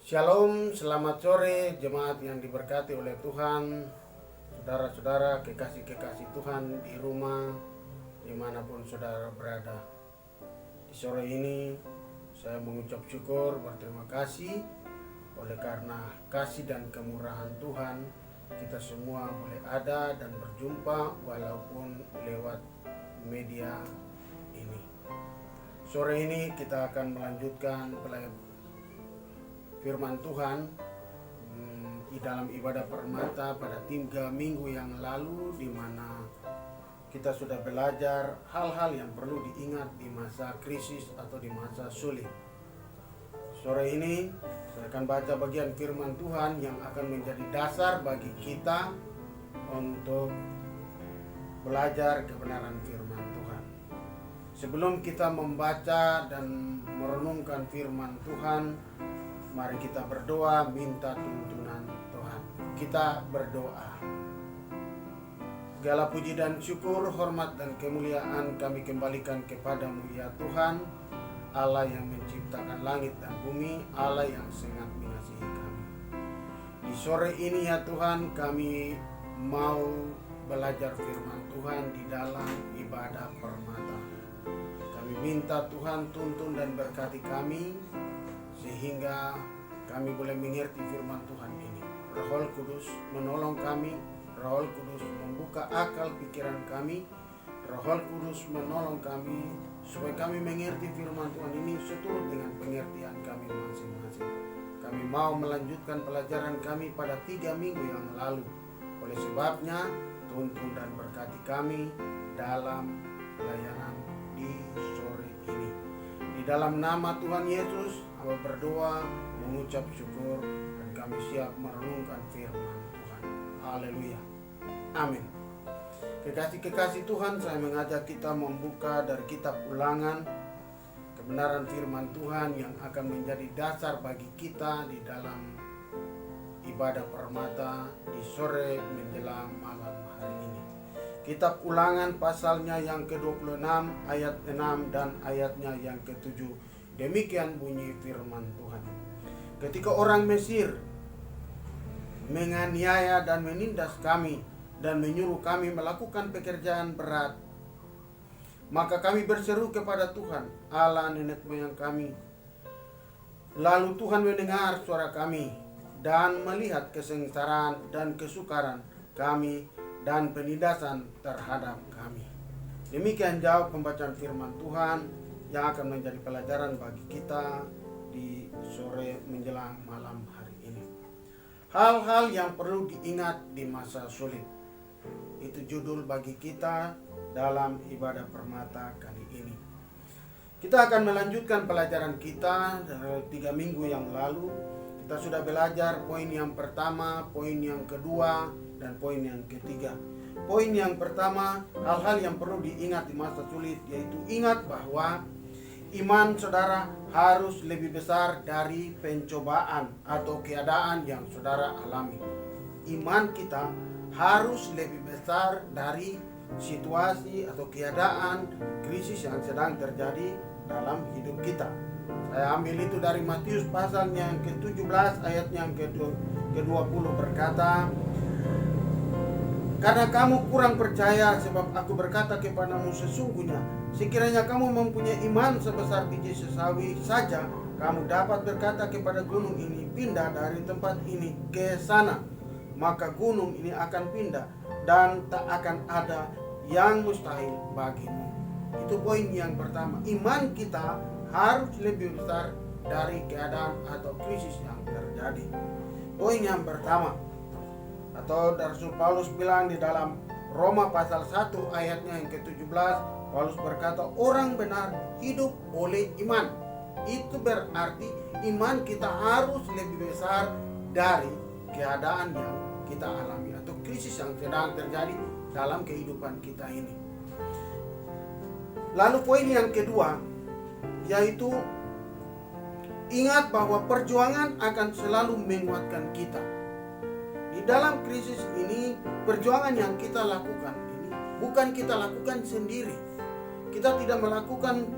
Shalom, selamat sore jemaat yang diberkati oleh Tuhan. Saudara-saudara kekasih-kekasih Tuhan di rumah, dimanapun saudara berada. Di sore ini saya mengucap syukur, berterima kasih oleh karena kasih dan kemurahan Tuhan, kita semua boleh ada dan berjumpa walaupun lewat media ini. Sore ini kita akan melanjutkan firman Tuhan di dalam ibadah permata pada 3 minggu yang lalu, di mana kita sudah belajar hal-hal yang perlu diingat di masa krisis atau di masa sulit. Sore ini saya akan baca bagian firman Tuhan yang akan menjadi dasar bagi kita untuk belajar kebenaran firman Tuhan. Sebelum kita membaca dan merenungkan firman Tuhan, mari kita berdoa minta tuntunan Tuhan. Kita berdoa. Segala puji dan syukur, hormat dan kemuliaan kami kembalikan kepadamu ya Tuhan, Allah yang menciptakan langit dan bumi, Allah yang sangat mengasihi kami. Di sore ini ya Tuhan, kami mau belajar firman Tuhan di dalam ibadah permata. Kami minta Tuhan tuntun dan berkati kami, sehingga kami boleh mengerti firman Tuhan ini. Roh Kudus menolong kami, Roh Kudus membuka akal pikiran kami, Roh Kudus menolong kami supaya kami mengerti firman Tuhan ini seturut dengan pengertian kami masing-masing. Kami mau melanjutkan pelajaran kami pada 3 minggu yang lalu. Oleh sebabnya, tuntun dan berkati kami dalam pelayanan di sore ini. Di dalam nama Tuhan Yesus, kami berdoa, mengucap syukur, dan kami siap merenungkan firman Tuhan. Haleluya. Amin. Kekasih-kekasih Tuhan, saya mengajak kita membuka dari kitab Ulangan, kebenaran firman Tuhan yang akan menjadi dasar bagi kita di dalam ibadah permata di sore menjelang malam hari ini. Kitab Ulangan pasalnya yang ke-26 ayat 6 dan ayatnya yang ke-7. Demikian bunyi firman Tuhan. Ketika orang Mesir menganiaya dan menindas kami dan menyuruh kami melakukan pekerjaan berat, maka kami berseru kepada Tuhan, Allah nenek moyang kami. Lalu Tuhan mendengar suara kami dan melihat kesengsaraan dan kesukaran kami dan penindasan terhadap kami. Demikian jauh pembacaan firman Tuhan yang akan menjadi pelajaran bagi kita di sore menjelang malam hari ini. Hal-hal yang perlu diingat di masa sulit. Itu judul bagi kita dalam ibadah permata kali ini. Kita akan melanjutkan pelajaran kita dari 3 minggu yang lalu. Kita sudah belajar poin yang pertama, poin yang kedua, dan poin yang ketiga. Poin yang pertama, hal-hal yang perlu diingat di masa sulit, yaitu ingat bahwa iman saudara harus lebih besar dari pencobaan atau keadaan yang saudara alami. Iman kita harus lebih besar dari situasi atau keadaan krisis yang sedang terjadi dalam hidup kita. Saya ambil itu dari Matius pasal yang ke-17 ayat yang ke-20 berkata, karena kamu kurang percaya, sebab aku berkata kepadamu sesungguhnya, sekiranya kamu mempunyai iman sebesar biji sesawi saja, kamu dapat berkata kepada gunung ini, pindah dari tempat ini ke sana, maka gunung ini akan pindah dan tak akan ada yang mustahil bagimu. Itu poin yang pertama. Iman kita harus lebih besar dari keadaan atau krisis yang terjadi. Poin yang pertama, atau Rasul Paulus bilang di dalam Roma pasal 1 ayatnya yang ke-17, Paulus berkata, orang benar hidup oleh iman. Itu berarti iman kita harus lebih besar dari keadaan yang kita alami atau krisis yang sedang terjadi dalam kehidupan kita ini. Lalu poin yang kedua, yaitu ingat bahwa perjuangan akan selalu menguatkan kita. Di dalam krisis ini, perjuangan yang kita lakukan ini bukan kita lakukan sendiri. Kita tidak melakukan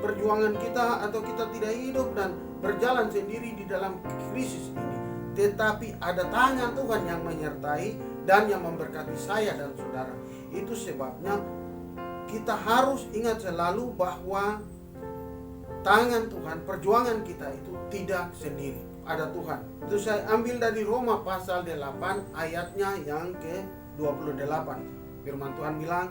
perjuangan kita atau kita tidak hidup dan berjalan sendiri di dalam krisis ini, tetapi ada tangan Tuhan yang menyertai dan yang memberkati saya dan saudara. Itu sebabnya kita harus ingat selalu bahwa tangan Tuhan, perjuangan kita itu tidak sendiri, ada Tuhan. Itu saya ambil dari Roma pasal 8 ayatnya yang ke-28. Firman Tuhan bilang,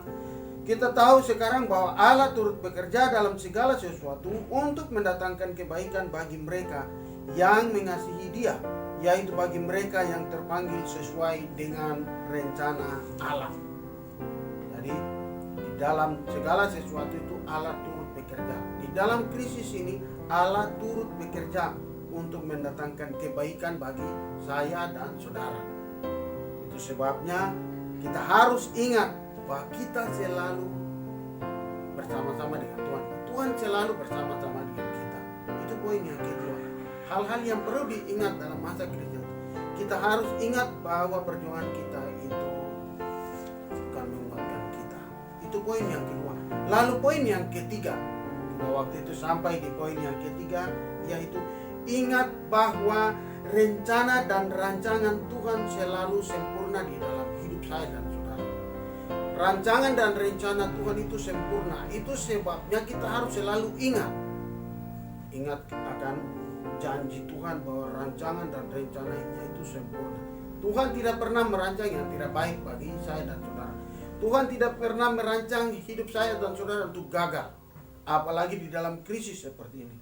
kita tahu sekarang bahwa Allah turut bekerja dalam segala sesuatu untuk mendatangkan kebaikan bagi mereka yang mengasihi Dia, yaitu bagi mereka yang terpanggil sesuai dengan rencana Allah. Jadi di dalam segala sesuatu itu Allah turut bekerja. Di dalam krisis ini Allah turut bekerja untuk mendatangkan kebaikan bagi saya dan saudara. Itu sebabnya kita harus ingat bahwa kita selalu bersama-sama dengan Tuhan. Tuhan selalu bersama-sama dengan kita. Itu poin yang kedua. Hal-hal yang perlu diingat dalam masa krisis. Kita harus ingat bahwa perjuangan kita itu bukan menguatkan kita. Itu poin yang kedua. Lalu poin yang ketiga, waktu itu sampai di poin yang ketiga, yaitu ingat bahwa rencana dan rancangan Tuhan selalu sempurna di dalam hidup saya dan saudara. Rancangan dan rencana Tuhan itu sempurna. Itu sebabnya kita harus selalu ingat akan janji Tuhan bahwa rancangan dan rencananya itu sempurna. Tuhan tidak pernah merancang yang tidak baik bagi saya dan saudara. Tuhan tidak pernah merancang hidup saya dan saudara untuk gagal, apalagi di dalam krisis seperti ini.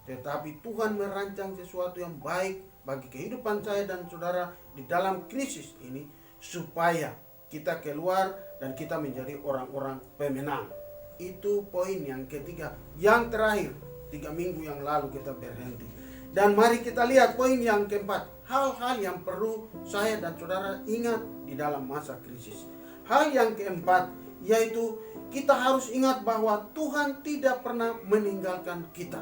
Tetapi Tuhan merancang sesuatu yang baik bagi kehidupan saya dan saudara di dalam krisis ini, supaya kita keluar dan kita menjadi orang-orang pemenang. Itu poin yang ketiga. Yang terakhir, 3 minggu yang lalu kita berhenti. Dan mari kita lihat poin yang keempat. Hal-hal yang perlu saya dan saudara ingat di dalam masa krisis. Hal yang keempat, yaitu kita harus ingat bahwa Tuhan tidak pernah meninggalkan kita.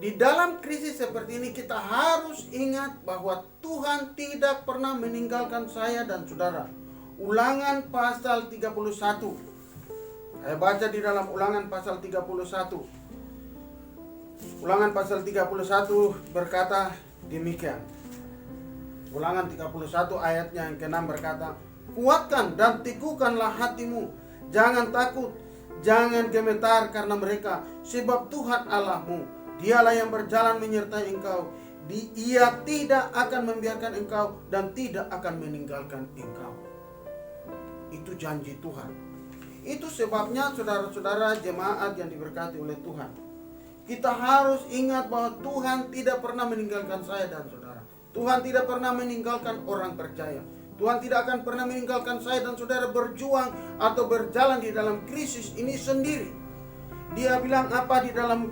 Di dalam krisis seperti ini kita harus ingat bahwa Tuhan tidak pernah meninggalkan saya dan saudara. Ulangan pasal 31. Saya baca di dalam Ulangan pasal 31. Ulangan pasal 31 berkata demikian. Ulangan 31 ayatnya yang ke-6 berkata, kuatkan dan teguhkanlah hatimu, jangan takut, jangan gemetar karena mereka, sebab Tuhan Allahmu, Dialah yang berjalan menyertai engkau. Ia tidak akan membiarkan engkau dan tidak akan meninggalkan engkau. Itu janji Tuhan. Itu sebabnya saudara-saudara jemaat yang diberkati oleh Tuhan, kita harus ingat bahwa Tuhan tidak pernah meninggalkan saya dan saudara. Tuhan tidak pernah meninggalkan orang percaya. Tuhan tidak akan pernah meninggalkan saya dan saudara berjuang atau berjalan di dalam krisis ini sendiri. Dia bilang apa di dalam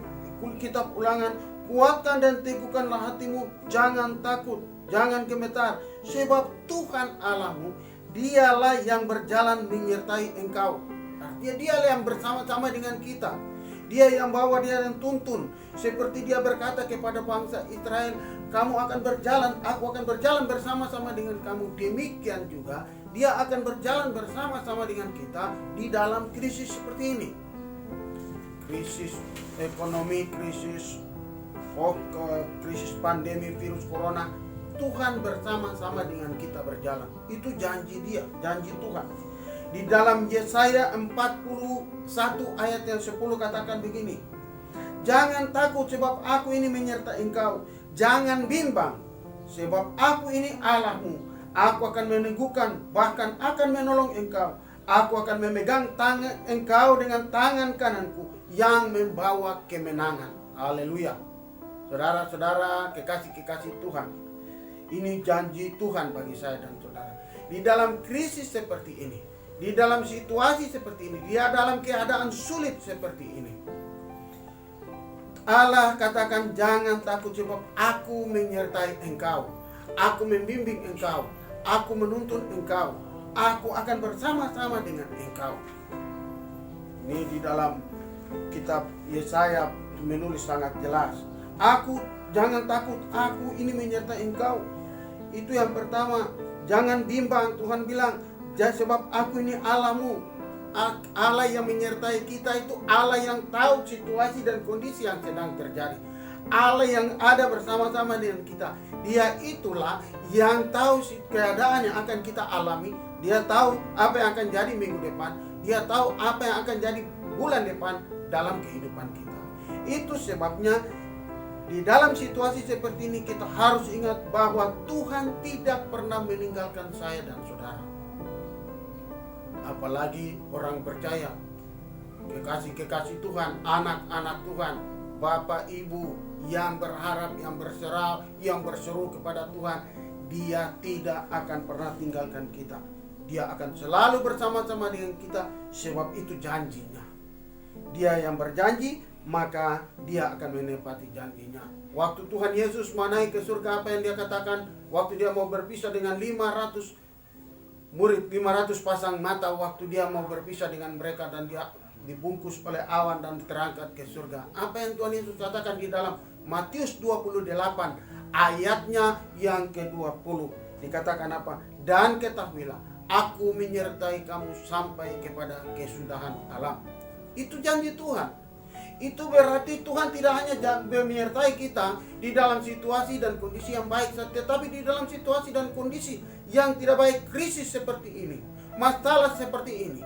kitab Ulangan? Kuatkan dan teguhkanlah hatimu, jangan takut, jangan gemetar, sebab Tuhan Allahmu, Dialah yang berjalan menyertai engkau. Artinya Dialah yang bersama-sama dengan kita. Dia yang bawa, Dia yang tuntun. Seperti Dia berkata kepada bangsa Israel, kamu akan berjalan, aku akan berjalan bersama-sama dengan kamu. Demikian juga Dia akan berjalan bersama-sama dengan kita di dalam krisis seperti ini. Krisis ekonomi, krisis pandemi virus corona, Tuhan bersama-sama dengan kita berjalan. Itu janji Dia, janji Tuhan. Di dalam Yesaya 41 ayat yang 10 katakan begini, jangan takut sebab aku ini menyertai engkau, jangan bimbang sebab aku ini Allahmu, aku akan meneguhkan bahkan akan menolong engkau, aku akan memegang tangan engkau dengan tangan kananku yang membawa kemenangan. Haleluya. Saudara-saudara kekasih-kekasih Tuhan, ini janji Tuhan bagi saya dan saudara. Di dalam krisis seperti ini, di dalam situasi seperti ini, dia dalam keadaan sulit seperti ini, Allah katakan jangan takut sebab aku menyertai engkau, aku membimbing engkau, aku menuntun engkau, aku akan bersama-sama dengan engkau. Ini di dalam kitab Yesaya menulis sangat jelas. Aku, jangan takut, aku ini menyertai engkau. Itu yang pertama. Jangan bimbang, Tuhan bilang, sebab aku ini Allahmu. Allah yang menyertai kita itu Allah yang tahu situasi dan kondisi yang sedang terjadi. Allah yang ada bersama-sama dengan kita. Dia itulah yang tahu keadaan yang akan kita alami. Dia tahu apa yang akan jadi minggu depan. Dia tahu apa yang akan jadi bulan depan dalam kehidupan kita. Itu sebabnya di dalam situasi seperti ini kita harus ingat bahwa Tuhan tidak pernah meninggalkan saya dan saudara. Apalagi orang percaya, kekasih-kekasih Tuhan, anak-anak Tuhan, Bapak Ibu yang berharap, yang berserah, yang berseru kepada Tuhan, Dia tidak akan pernah tinggalkan kita. Dia akan selalu bersama-sama dengan kita, sebab itu janjinya. Dia yang berjanji, maka Dia akan menepati janjinya. Waktu Tuhan Yesus mau naik ke surga, apa yang Dia katakan? Waktu Dia mau berpisah dengan 500 murid, 500 pasang mata, waktu Dia mau berpisah dengan mereka dan Dia dibungkus oleh awan dan terangkat ke surga. Apa yang Tuhan Yesus katakan di dalam Matius 28 ayatnya yang ke-20? Dikatakan apa? Dan ketahuilah, aku menyertai kamu sampai kepada kesudahan alam. Itu janji Tuhan. Itu berarti Tuhan tidak hanya menyertai kita di dalam situasi dan kondisi yang baik, tetapi di dalam situasi dan kondisi yang tidak baik, krisis seperti ini, masalah seperti ini,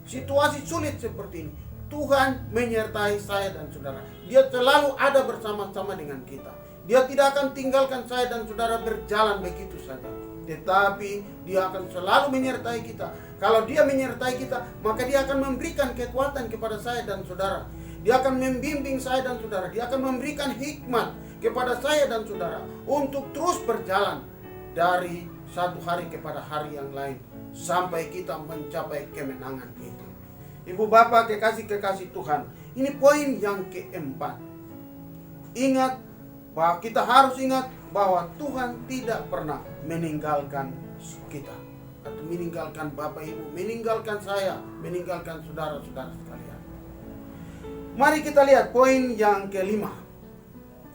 situasi sulit seperti ini, Tuhan menyertai saya dan saudara. Dia selalu ada bersama-sama dengan kita. Dia tidak akan tinggalkan saya dan saudara berjalan begitu saja, tetapi Dia akan selalu menyertai kita. Kalau Dia menyertai kita, maka Dia akan memberikan kekuatan kepada saya dan saudara. Dia akan membimbing saya dan saudara. Dia akan memberikan hikmat kepada saya dan saudara untuk terus berjalan dari satu hari kepada hari yang lain sampai kita mencapai kemenangan itu. Ibu bapak kekasih-kekasih Tuhan, ini poin yang keempat. Ingat bahwa kita harus ingat bahwa Tuhan tidak pernah meninggalkan kita, atau meninggalkan Bapak Ibu, meninggalkan saya, meninggalkan saudara-saudara sekalian. Mari kita lihat poin yang kelima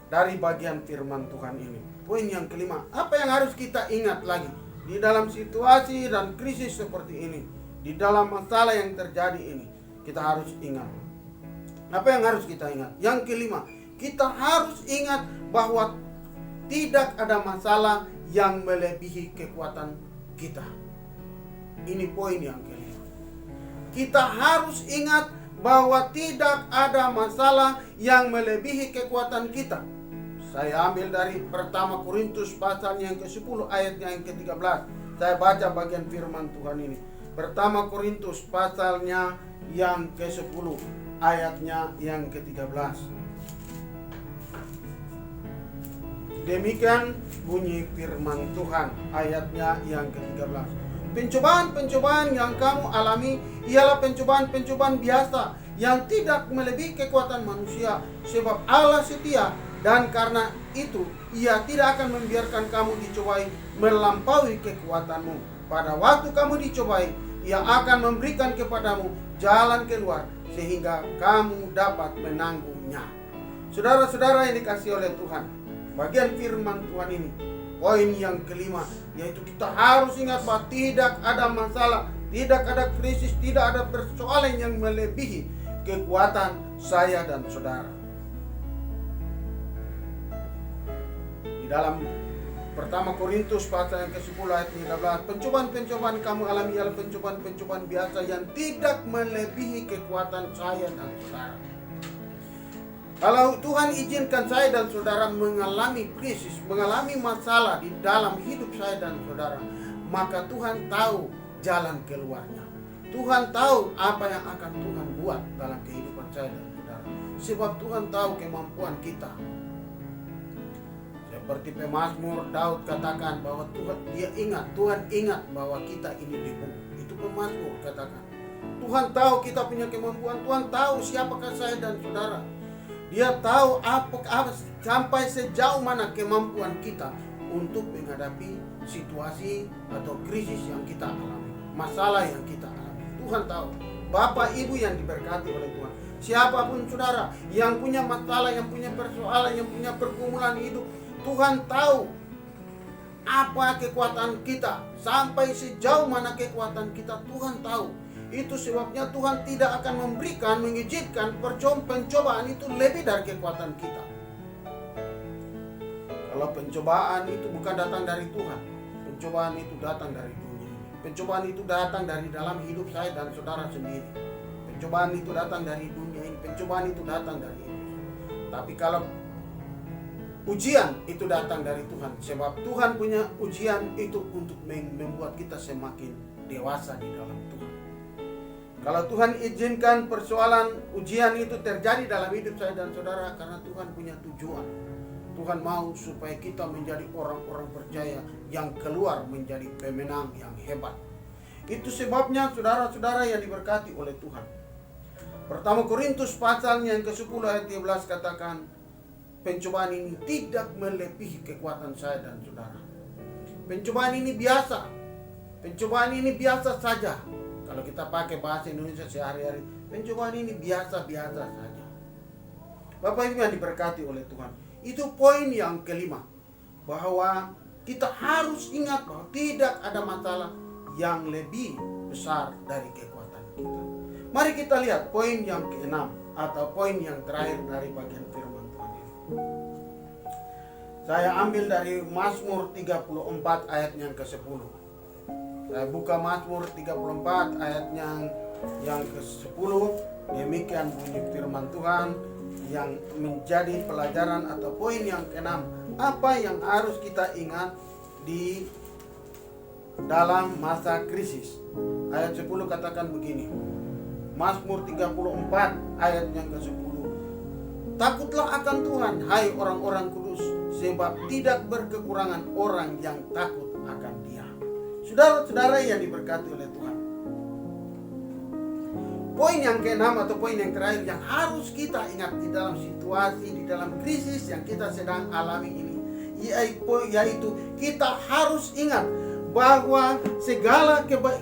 dari bagian firman Tuhan ini. Poin yang kelima, apa yang harus kita ingat lagi di dalam situasi dan krisis seperti ini, di dalam masalah yang terjadi ini, kita harus ingat. Apa yang harus kita ingat? Yang kelima, kita harus ingat bahwa tidak ada masalah yang melebihi kekuatan kita. Ini poin yang kelima. Kita harus ingat bahwa tidak ada masalah yang melebihi kekuatan kita. Saya ambil dari pertama Korintus pasal yang ke-10 ayatnya yang ke-13. Saya baca bagian firman Tuhan ini. Pertama Korintus pasalnya yang ke-10 ayatnya yang ke-13. Demikian bunyi firman Tuhan ayatnya yang ke-13. Pencobaan-pencobaan yang kamu alami ialah pencobaan-pencobaan biasa yang tidak melebihi kekuatan manusia, sebab Allah setia dan karena itu Ia tidak akan membiarkan kamu dicobai melampaui kekuatanmu. Pada waktu kamu dicobai, Ia akan memberikan kepadamu jalan keluar sehingga kamu dapat menanggungnya. Saudara-saudara yang dikasihi oleh Tuhan, bagian firman Tuhan ini, poin yang kelima, yaitu kita harus ingat bahwa tidak ada masalah, tidak ada krisis, tidak ada persoalan yang melebihi kekuatan saya dan saudara. Di dalam pertama Korintus pasal yang ke-10 ayat 13, pencobaan-pencobaan kamu alami ialah pencobaan-pencobaan biasa yang tidak melebihi kekuatan saya dan saudara. Kalau Tuhan izinkan saya dan saudara mengalami krisis, mengalami masalah di dalam hidup saya dan saudara, maka Tuhan tahu jalan keluarnya. Tuhan tahu apa yang akan Tuhan buat dalam kehidupan saya dan saudara. Sebab Tuhan tahu kemampuan kita. Seperti pemazmur Daud katakan bahwa Tuhan ingat bahwa kita ini dibungkuk. Itu pemazmur katakan. Tuhan tahu kita punya kemampuan. Tuhan tahu siapakah saya dan saudara. Dia tahu apa sampai sejauh mana kemampuan kita untuk menghadapi situasi atau krisis yang kita alami, masalah yang kita alami. Tuhan tahu. Bapak Ibu yang diberkati oleh Tuhan, siapapun saudara yang punya masalah, yang punya persoalan, yang punya pergumulan hidup, Tuhan tahu apa kekuatan kita, sampai sejauh mana kekuatan kita, Tuhan tahu. Itu sebabnya Tuhan tidak akan mengizinkan pencobaan itu lebih dari kekuatan kita. Kalau pencobaan itu bukan datang dari Tuhan, pencobaan itu datang dari dunia. Pencobaan itu datang dari dalam hidup saya dan saudara sendiri. Pencobaan itu datang dari dunia ini, pencobaan itu datang dari iblis. Tapi kalau ujian itu datang dari Tuhan, sebab Tuhan punya ujian itu untuk membuat kita semakin dewasa di dalam Tuhan. Kalau Tuhan izinkan persoalan ujian itu terjadi dalam hidup saya dan saudara, karena Tuhan punya tujuan. Tuhan mau supaya kita menjadi orang-orang percaya yang keluar menjadi pemenang yang hebat. Itu sebabnya saudara-saudara yang diberkati oleh Tuhan. Pertama Korintus pasal yang ke-10 ayat 13 katakan, pencobaan ini tidak melebihi kekuatan saya dan saudara. Pencobaan ini biasa. Pencobaan ini biasa saja. Kalau kita pakai bahasa Indonesia sehari-hari, pencobaan ini biasa-biasa saja. Bapak Ibu yang diberkati oleh Tuhan. Itu poin yang kelima, bahwa kita harus ingat bahwa tidak ada masalah yang lebih besar dari kekuatan kita. Mari kita lihat poin yang keenam atau poin yang terakhir dari bagian firman Tuhan ini. Saya ambil dari Mazmur 34 ayat yang ke-10. Saya buka Mazmur 34 ayat yang ke-10. Demikian bunyi firman Tuhan yang menjadi pelajaran atau poin yang keenam. Apa yang harus kita ingat di dalam masa krisis? Ayat 10 katakan begini. Mazmur 34 ayat yang ke-10. Takutlah akan Tuhan, hai orang-orang kudus, sebab tidak berkekurangan orang yang takut akan Dia. Saudara-saudara yang diberkati oleh Tuhan. Poin yang keenam atau poin yang terakhir yang harus kita ingat di dalam situasi, di dalam krisis yang kita sedang alami ini, yaitu kita harus ingat bahwa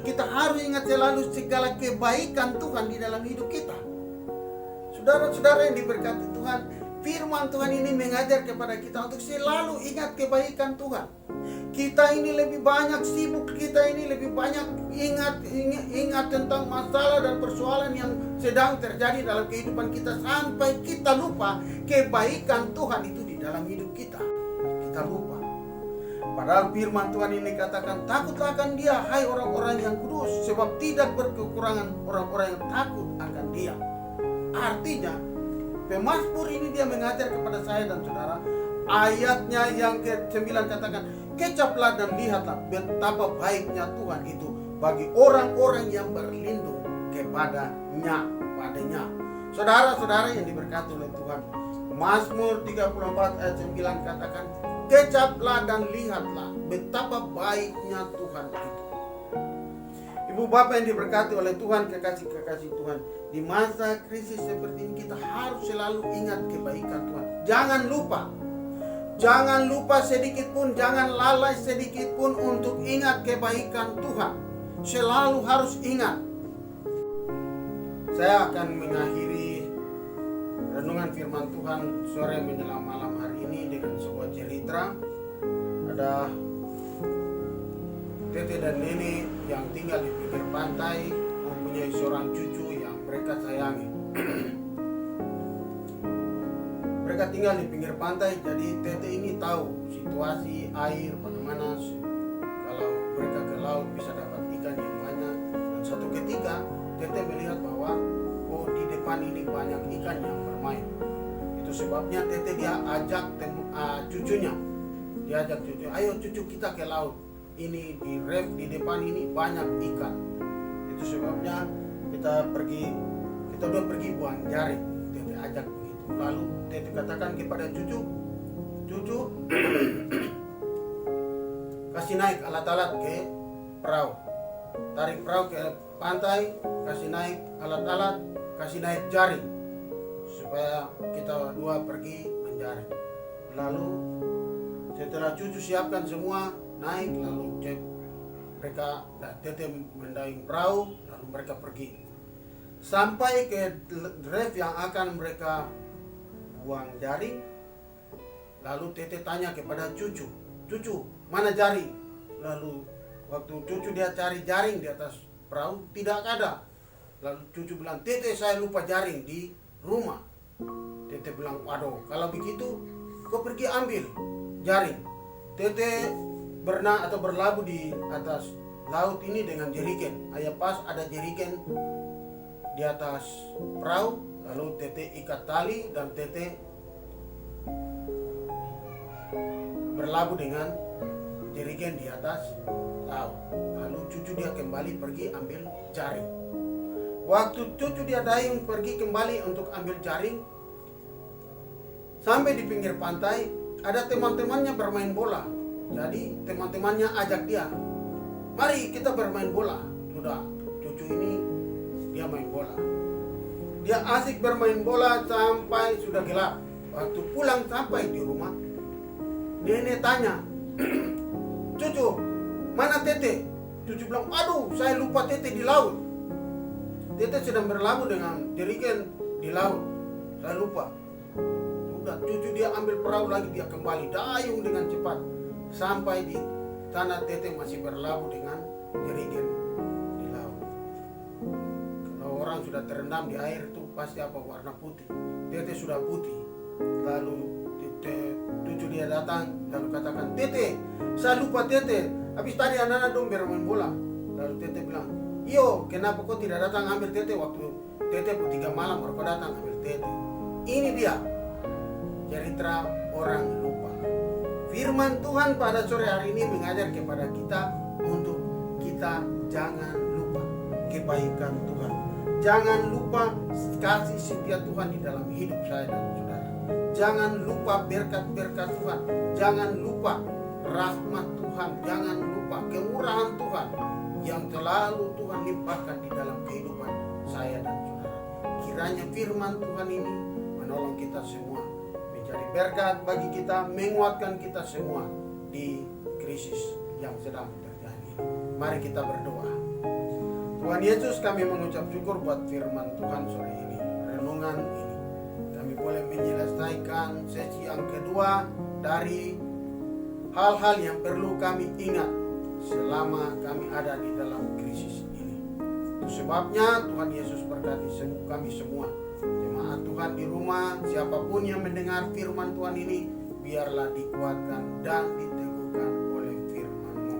kita harus ingat selalu segala kebaikan Tuhan di dalam hidup kita. Saudara-saudara yang diberkati Tuhan, firman Tuhan ini mengajar kepada kita untuk selalu ingat kebaikan Tuhan. Kita ini lebih banyak sibuk, kita ini lebih banyak ingat tentang masalah dan persoalan yang sedang terjadi dalam kehidupan kita, sampai kita lupa kebaikan Tuhan itu di dalam hidup kita. Kita lupa. Padahal firman Tuhan ini katakan, takutlah akan Dia, hai orang-orang yang kudus, sebab tidak berkekurangan orang-orang yang takut akan Dia. Artinya, pemazmur ini dia mengajar kepada saya dan saudara, ayatnya yang ke-9 katakan, kecaplah dan lihatlah betapa baiknya Tuhan itu bagi orang-orang yang berlindung kepadanya. Saudara-saudara yang diberkati oleh Tuhan, Mazmur 34 ayat 9 katakan, kecaplah dan lihatlah betapa baiknya Tuhan itu. Ibu bapak yang diberkati oleh Tuhan, kekasih-kekasih Tuhan, di masa krisis seperti ini kita harus selalu ingat kebaikan Tuhan. Jangan lupa sedikit pun, jangan lalai sedikit pun untuk ingat kebaikan Tuhan. Selalu harus ingat. Saya akan mengakhiri renungan firman Tuhan sore menjelang malam hari ini dengan sebuah cerita. Ada Tete dan Nene yang tinggal di pinggir pantai, mempunyai seorang cucu yang mereka sayangi. Mereka tinggal di pinggir pantai, jadi Tete ini tahu situasi air bagaimana kalau mereka ke laut bisa dapat ikan yang banyak. Dan suatu ketika Tete melihat bahwa di depan ini banyak ikan yang bermain. Itu sebabnya Tete dia ajak cucunya. Dia ajak cucu, ayo cucu kita ke laut. Ini di reef di depan ini banyak ikan. Itu sebabnya kita udah pergi buang jaring. Tete ajak begitu. Lalu Tete katakan kepada cucu kasih naik alat-alat ke perahu, tarik perahu ke pantai, kasih naik alat-alat, kasih naik jaring, supaya kita dua pergi menjaring. Lalu setelah cucu siapkan semua, naik, lalu mereka Tete mendayung perahu, lalu mereka pergi sampai ke reef yang akan mereka buang jaring. Lalu Tete tanya kepada cucu, mana jaring? Lalu waktu cucu dia cari jaring di atas perahu, tidak ada. Lalu cucu bilang, Tete saya lupa jaring di rumah. Tete bilang, waduh, kalau begitu kau pergi ambil. jaring. Tete berenang atau berlabuh di atas laut ini dengan jerigen. Ayah pas ada jerigen di atas perahu, lalu Tete ikat tali dan Tete berlabuh dengan jerigen di atas laut. Lalu cucu dia kembali pergi ambil jaring. Waktu cucu dia dayung pergi kembali untuk ambil jaring, sampai di pinggir pantai ada teman-temannya bermain bola. Jadi teman-temannya ajak dia, mari kita bermain bola. Sudah, cucu ini dia main bola. Dia asik bermain bola sampai sudah gelap. Waktu pulang sampai di rumah, nenek tanya, cucu, mana Tete? Cucu bilang, aduh, saya lupa Tete di laut. Tete sedang berlabuh dengan jerigen di laut. Saya lupa. Sudah, cucu dia ambil perahu lagi, dia kembali dayung dengan cepat. Sampai di tanah Tete masih berlabuh dengan jerigen di laut. Kalau orang sudah terendam di air itu pasti apa? Warna putih. Tete sudah putih. Lalu cucu dia datang lalu katakan, Tete, saya lupa Tete. Habis tadi anak-anak dong bermain bola. Lalu Tete bilang, iyo, kenapa kau tidak datang ambil Tete waktu Tete pukul 3 malam baru kau datang ambil Tete. Ini dia cerita orang lupa. Firman Tuhan pada sore hari ini mengajar kepada kita untuk kita jangan lupa kebaikan Tuhan. Jangan lupa kasih setia Tuhan di dalam hidup saya dan saudara. Jangan lupa berkat-berkat Tuhan. Jangan lupa rahmat Tuhan. Jangan lupa kemurahan Tuhan yang selalu Tuhan limpahkan di dalam kehidupan saya dan saudara. Kiranya firman Tuhan ini menolong kita semua, menjadi berkat bagi kita, menguatkan kita semua di krisis yang sedang terjadi. Mari kita berdoa. Tuhan Yesus, kami mengucap syukur buat firman Tuhan sore ini, renungan ini. Kami boleh menyelesaikan sesi yang kedua dari hal-hal yang perlu kami ingat selama kami ada di dalam krisis ini. Itu sebabnya Tuhan Yesus berkati kami semua. Jemaat Tuhan di rumah, siapapun yang mendengar firman Tuhan ini, biarlah dikuatkan dan diteguhkan oleh firman-Mu.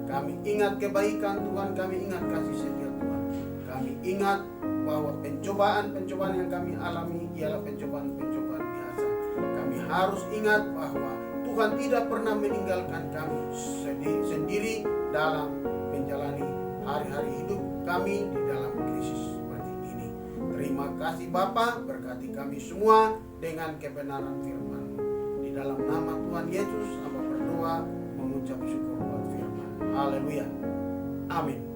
Kami ingat kebaikan Tuhan, kami ingat kasih setia Tuhan. Kami ingat bahwa pencobaan-pencobaan yang kami alami ialah pencobaan-pencobaan biasa. Kami harus ingat bahwa Tuhan tidak pernah meninggalkan kami sendiri dalam menjalani hari-hari hidup kami di dalam krisis seperti ini. Terima kasih Bapa, berkati kami semua dengan kebenaran firman-Mu. Di dalam nama Tuhan Yesus, hamba berdoa mengucap syukur buat firman. Haleluya. Amin.